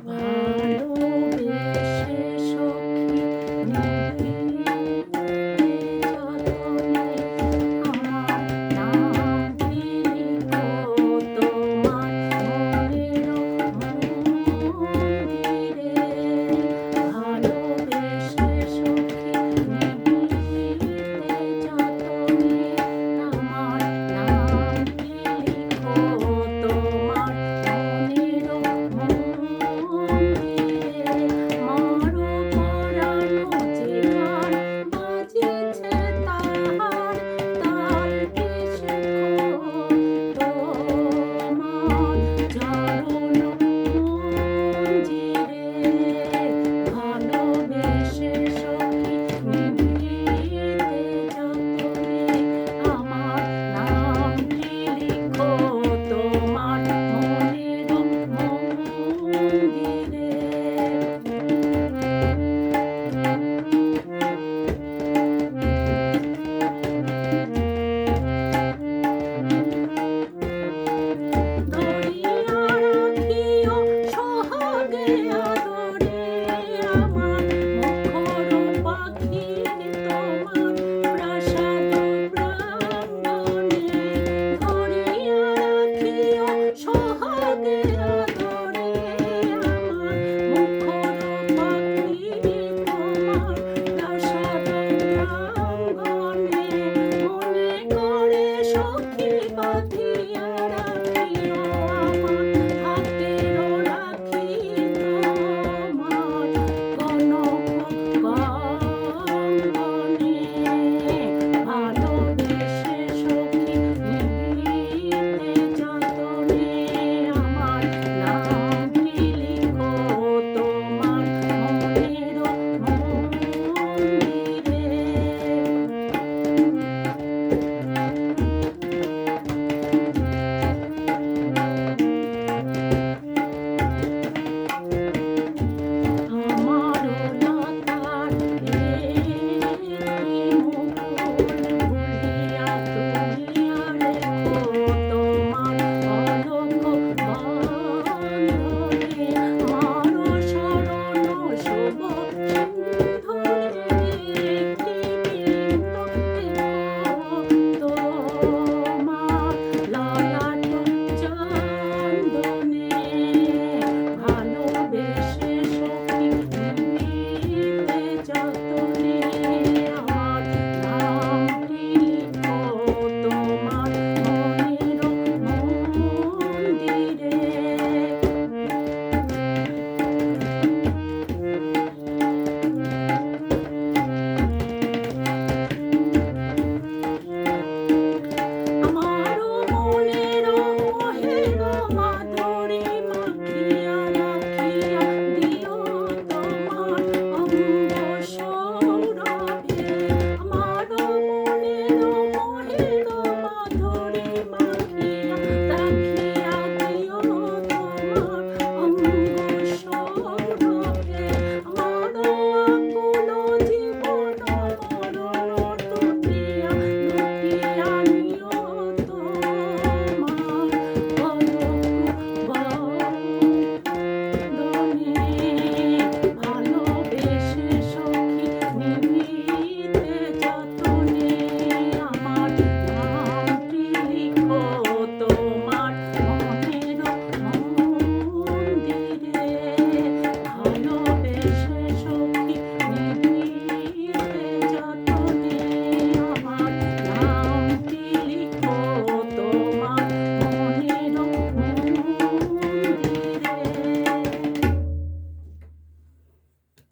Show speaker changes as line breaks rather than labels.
ভালোবেসে সখী নিবিয়ে যতনে আমার নামটি লিখো তোমার মনের মন্দিরে। ভালোবেসে সখী নিবিয়ে যতনে আমার নামটি লিখো তোমার মনের মন্দিরে। মরো পরানো যে গান বাজিছে তাহার তাল কি শেখো তোমার চরণ মঞ্জিরে। ভালোবেসে সখী নিবিয়ে যতনে আমার নামটি লিখো তোমার মনের মন্দিরে। ধরিয়া রাখিও সোহাগে আদরে আমার মুখর পাখি তোমার প্রাসাদ প্রাঙ্গণে। ধরিয়া রাখিও সোহাগে